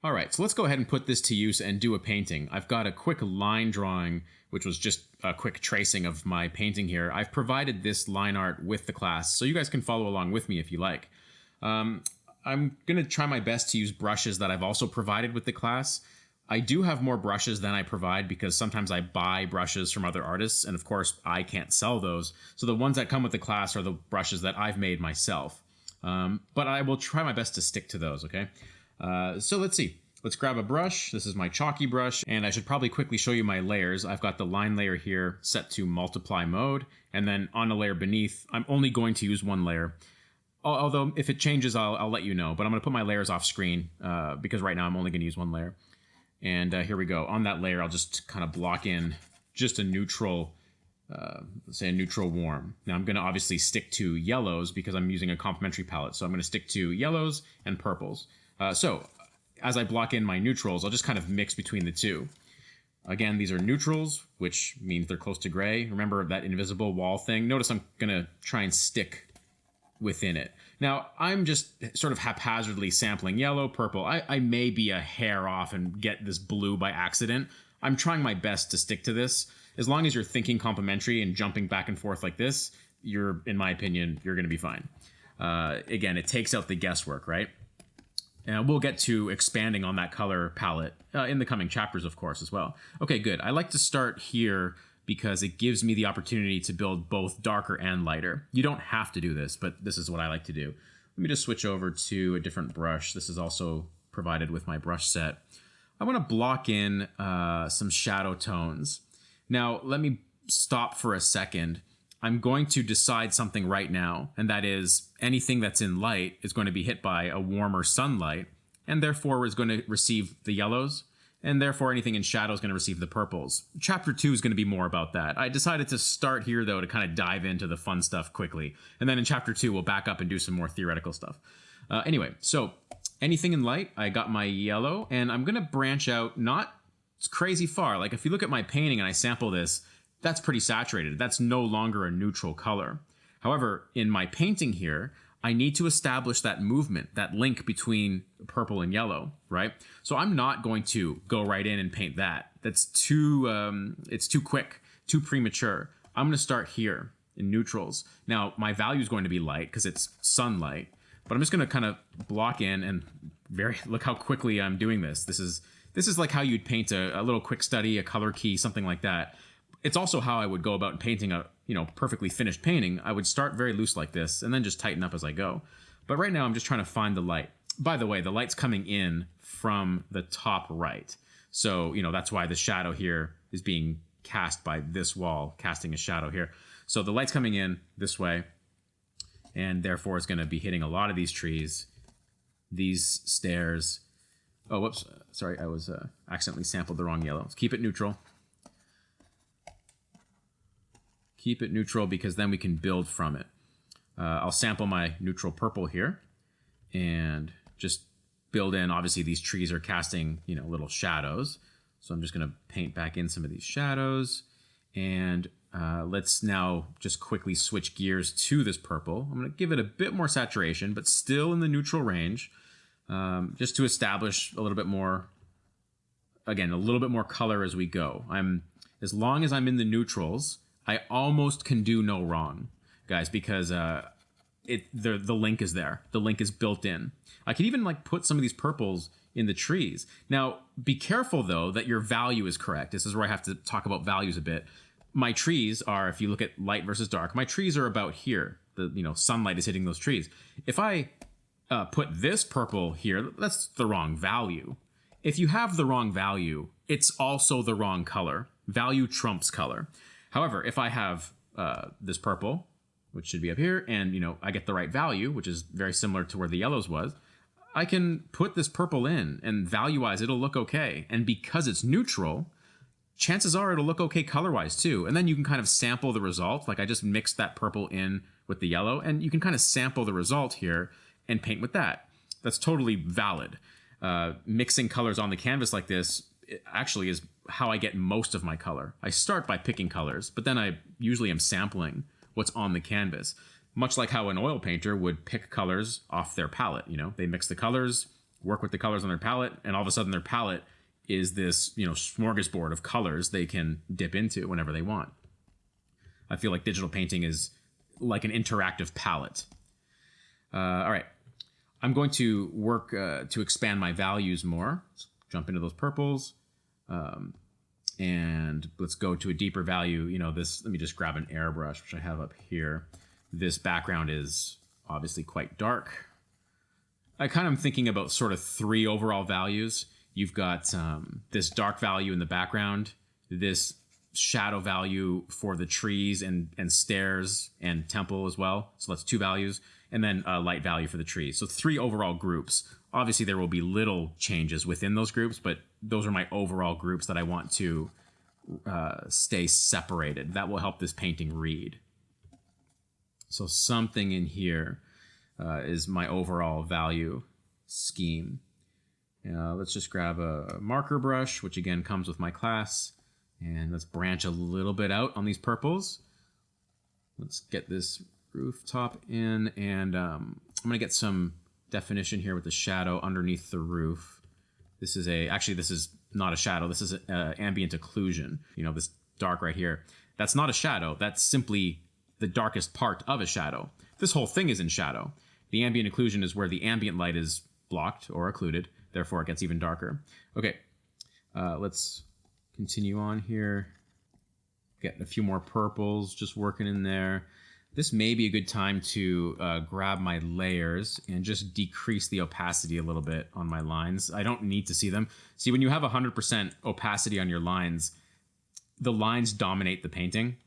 All right, so let's go ahead and put this to use and do a painting. I've got a quick line drawing, which was just a quick tracing of my painting here. I've provided this line art with the class, so you guys can follow along with me if you like. I'm going to try my best to use brushes that I've also provided with the class. I do have more brushes than I provide because sometimes I buy brushes from other artists, and of course I can't sell those. So the ones that come with the class are the brushes that I've made myself. But I will try my best to stick to those, okay? So let's see. Let's grab a brush. This is my chalky brush, and I should probably quickly show you my layers. I've got the line layer here set to multiply mode, and then on a layer beneath, I'm only going to use one layer. Although if it changes, I'll let you know, but I'm going to put my layers off screen because right now I'm only going to use one layer. And here we go. On that layer, I'll just kind of block in just a neutral, let's say a neutral warm. Now I'm going to obviously stick to yellows because I'm using a complementary palette. So I'm going to stick to yellows and purples. So as I block in my neutrals, I'll just kind of mix between the two. Again, these are neutrals, which means they're close to gray. Remember that invisible wall thing? Notice I'm going to try and stick within it. Now, I'm just sort of haphazardly sampling yellow, purple. I may be a hair off and get this blue by accident. I'm trying my best to stick to this. As long as you're thinking complementary and jumping back and forth like this, in my opinion, you're going to be fine. Again, it takes out the guesswork, right? And we'll get to expanding on that color palette in the coming chapters, of course, as well. Okay, good. I like to start here because it gives me the opportunity to build both darker and lighter. You don't have to do this, but this is what I like to do. Let me just switch over to a different brush. This is also provided with my brush set. I want to block in some shadow tones. Now, let me stop for a second. I'm going to decide something right now, and that is anything that's in light is going to be hit by a warmer sunlight, and therefore is going to receive the yellows, and therefore anything in shadow is going to receive the purples. Chapter 2 is going to be more about that. I decided to start here, though, to kind of dive into the fun stuff quickly, and then in Chapter 2 we'll back up and do some more theoretical stuff. Anyway, so anything in light, I got my yellow, and I'm going to branch out not crazy far. Like if you look at my painting and I sample this, that's pretty saturated. That's no longer a neutral color. However, in my painting here, I need to establish that movement, that link between purple and yellow, right? So I'm not going to go right in and paint that. That's it's too quick, too premature. I'm going to start here in neutrals. Now, my value is going to be light because it's sunlight, but I'm just going to kind of block in and look how quickly I'm doing this. This is like how you'd paint a little quick study, a color key, something like that. It's also how I would go about painting a perfectly finished painting. I would start very loose like this and then just tighten up as I go. But right now I'm just trying to find the light. By the way, the light's coming in from the top right. So, that's why the shadow here is being cast by this wall, casting a shadow here. So the light's coming in this way, and therefore it's going to be hitting a lot of these trees, these stairs. Oh, whoops. Sorry, I was accidentally sampled the wrong yellow. Let's keep it neutral. Keep it neutral because then we can build from it. I'll sample my neutral purple here and just build in. Obviously, these trees are casting, little shadows. So I'm just going to paint back in some of these shadows. And let's now just quickly switch gears to this purple. I'm going to give it a bit more saturation, but still in the neutral range, just to establish a little bit more, again, a little bit more color as we go. As long as I'm in the neutrals, I almost can do no wrong, guys, because the link is there. The link is built in. I can even put some of these purples in the trees. Now, be careful though that your value is correct. This is where I have to talk about values a bit. My trees are, if you look at light versus dark, my trees are about here. The sunlight is hitting those trees. If I put this purple here, that's the wrong value. If you have the wrong value, it's also the wrong color. Value trumps color. However, if I have this purple, which should be up here, and I get the right value, which is very similar to where the yellows was, I can put this purple in and value-wise it'll look okay. And because it's neutral, chances are it'll look okay color-wise too. And then you can kind of sample the result. Like I just mixed that purple in with the yellow, and you can kind of sample the result here and paint with that. That's totally valid. Mixing colors on the canvas like this actually is how I get most of my color. I start by picking colors, but then I usually am sampling what's on the canvas. Much like how an oil painter would pick colors off their palette. They mix the colors, work with the colors on their palette, and all of a sudden their palette is this, smorgasbord of colors they can dip into whenever they want. I feel like digital painting is like an interactive palette. All right. I'm going to work to expand my values more. Let's jump into those purples. And let's go to a deeper value. Let me just grab an airbrush, which I have up here. This background is obviously quite dark. I kind of am thinking about sort of 3 overall values. You've got this dark value in the background, this shadow value for the trees and stairs and temple as well. So that's 2 values. And then a light value for the trees. So 3 overall groups. Obviously, there will be little changes within those groups, but those are my overall groups that I want to stay separated. That will help this painting read. So something in here is my overall value scheme. Let's just grab a marker brush, which again comes with my class. And let's branch a little bit out on these purples. Let's get this rooftop in, and I'm going to get some definition here with the shadow underneath the roof. This is not a shadow. This is ambient occlusion. This dark right here. That's not a shadow. That's simply the darkest part of a shadow. This whole thing is in shadow. The ambient occlusion is where the ambient light is blocked or occluded. Therefore, it gets even darker. Okay, let's continue on here. Get a few more purples just working in there. This may be a good time to grab my layers and just decrease the opacity a little bit on my lines. I don't need to see them. See, when you have 100% opacity on your lines, the lines dominate the painting.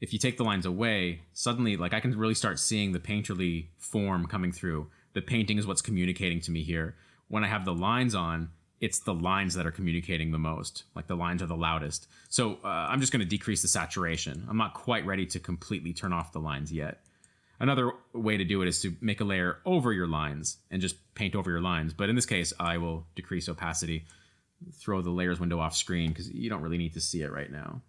If you take the lines away, suddenly, I can really start seeing the painterly form coming through. The painting is what's communicating to me here. When I have the lines on, it's the lines that are communicating the most. The lines are the loudest. So I'm just going to decrease the saturation. I'm not quite ready to completely turn off the lines yet. Another way to do it is to make a layer over your lines and just paint over your lines. But in this case, I will decrease opacity, throw the layers window off screen because you don't really need to see it right now.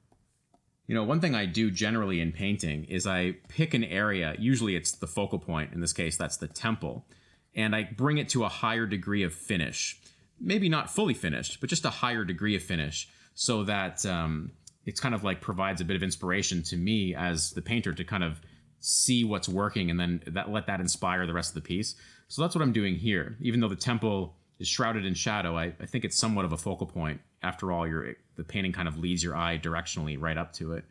One thing I do generally in painting is I pick an area. Usually it's the focal point. In this case, that's the temple. And I bring it to a higher degree of finish. Maybe not fully finished, but just a higher degree of finish, so that it's kind of provides a bit of inspiration to me as the painter to kind of see what's working and then let that inspire the rest of the piece. So that's what I'm doing here. Even though the temple is shrouded in shadow, I think it's somewhat of a focal point. After all, the painting kind of leads your eye directionally right up to it.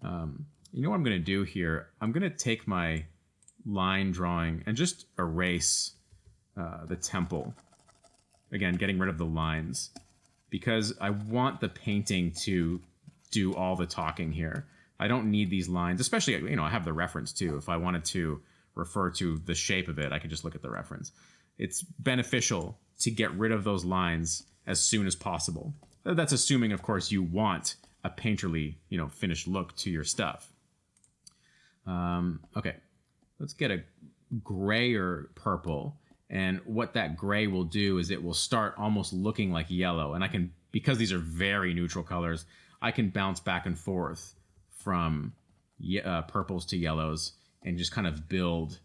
You know what I'm going to do here? I'm going to take my line drawing and just erase the temple. Again, getting rid of the lines, because I want the painting to do all the talking here. I don't need these lines, especially, I have the reference too. If I wanted to refer to the shape of it, I could just look at the reference. It's beneficial to get rid of those lines as soon as possible. That's assuming, of course, you want a painterly, finished look to your stuff. Okay, let's get a grayer purple. And what that gray will do is it will start almost looking like yellow. And because these are very neutral colors, I can bounce back and forth from purples to yellows and just kind of build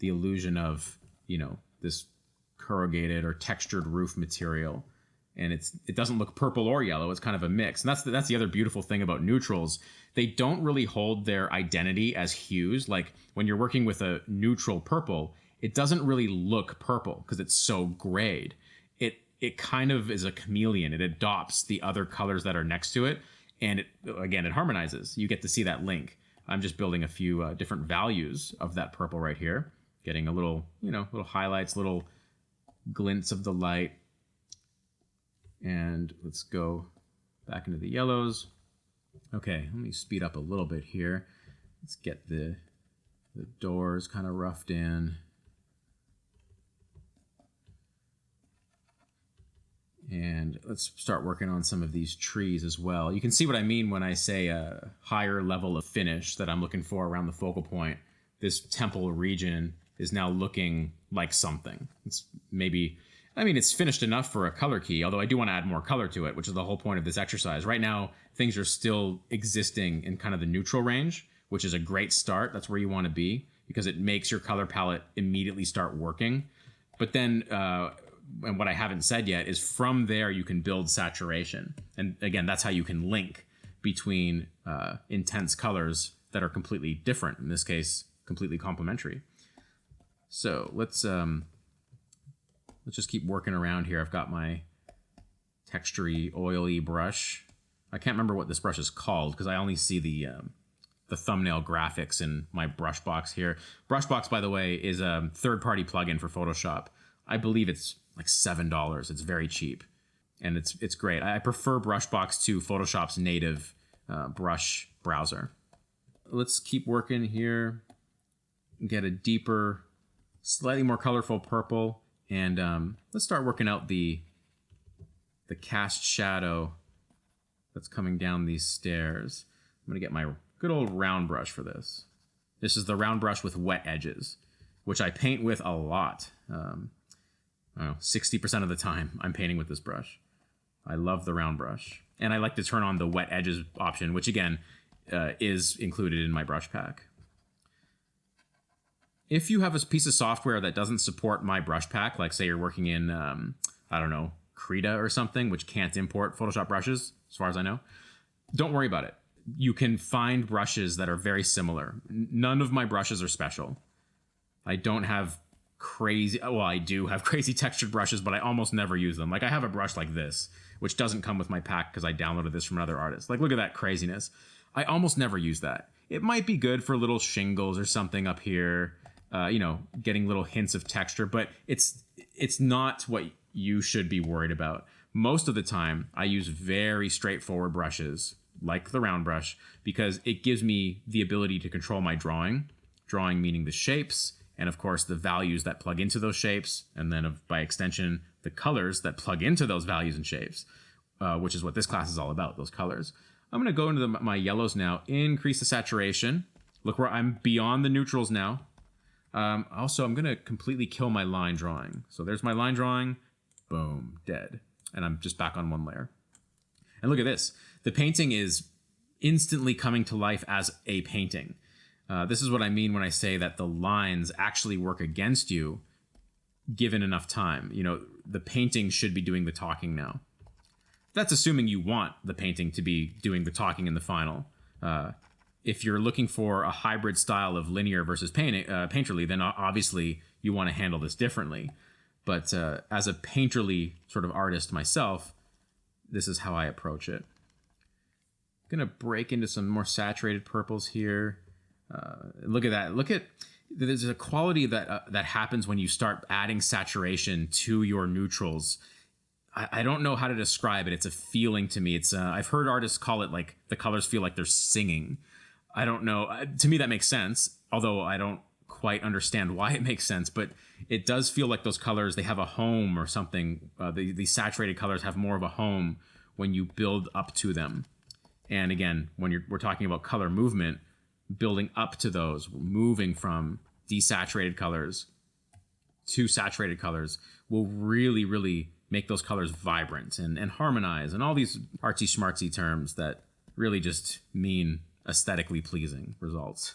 the illusion of, this corrugated or textured roof material. And it doesn't look purple or yellow. It's kind of a mix. And that's the other beautiful thing about neutrals. They don't really hold their identity as hues. Like when you're working with a neutral purple, it doesn't really look purple because it's so grayed. It kind of is a chameleon. It adopts the other colors that are next to it. And it harmonizes. You get to see that link. I'm just building a few different values of that purple right here. Getting a little, little highlights, little glints of the light. And let's go back into the yellows. Okay, let me speed up a little bit here. Let's get the doors kind of roughed in. And let's start working on some of these trees as well. You can see what I mean when I say a higher level of finish that I'm looking for around the focal point. This temple region is now looking like something. It's finished enough for a color key, although I do want to add more color to it, which is the whole point of this exercise. Right now, things are still existing in kind of the neutral range, which is a great start. That's where you want to be because it makes your color palette immediately start working. But then and what I haven't said yet is from there you can build saturation. And again, that's how you can link between intense colors that are completely different, in this case, completely complementary. So let's just keep working around here. I've got my textury, oily brush. I can't remember what this brush is called because I only see the thumbnail graphics in my Brushbox here. Brushbox, by the way, is a third-party plugin for Photoshop. I believe it's like $7. It's very cheap, and it's great. I prefer Brushbox to Photoshop's native brush browser. Let's keep working here. Get a deeper, slightly more colorful purple, and let's start working out the cast shadow that's coming down these stairs. I'm gonna get my good old round brush for this. This is the round brush with wet edges, which I paint with a lot. I don't know, 60% of the time I'm painting with this brush. I love the round brush. And I like to turn on the wet edges option, which again, is included in my brush pack. If you have a piece of software that doesn't support my brush pack, like say you're working in, I don't know, Krita or something, which can't import Photoshop brushes, as far as I know, don't worry about it. You can find brushes that are very similar. None of my brushes are special. I don't have crazy, well, I do have crazy textured brushes, but I almost never use them. Like I have a brush like this, which doesn't come with my pack because I downloaded this from another artist. Like, look at that craziness. I almost never use that. It might be good for little shingles or something up here, you know, getting little hints of texture, but it's not what you should be worried about. Most of the time, I use very straightforward brushes, like the round brush, because it gives me the ability to control my drawing meaning the shapes, and of course the values that plug into those shapes, and then by extension, the colors that plug into those values and shapes, which is what this class is all about, those colors. I'm gonna go into my yellows now, increase the saturation. Look where I'm beyond the neutrals now. Also, I'm gonna completely kill my line drawing. So there's my line drawing, boom, dead. And I'm just back on one layer. And look at this. The painting is instantly coming to life as a painting. This is what I mean when I say that the lines actually work against you given enough time. You know, the painting should be doing the talking now. That's assuming you want the painting to be doing the talking in the final. If you're looking for a hybrid style of linear versus painterly, then obviously you want to handle this differently. But as a painterly sort of artist myself, this is how I approach it. I'm gonna break into some more saturated purples here. Look at that. Look at, there's a quality that happens when you start adding saturation to your neutrals. I don't know how to describe it. It's a feeling to me. It's I've heard artists call it like the colors feel like they're singing. I don't know. To me, that makes sense, although I don't quite understand why it makes sense, but it does feel like those colors, they have a home or something. These saturated colors have more of a home when you build up to them. And again, when we're talking about color movement, building up to those, moving from desaturated colors to saturated colors will really, really make those colors vibrant and harmonize, and all these artsy schmartsy terms that really just mean aesthetically pleasing results.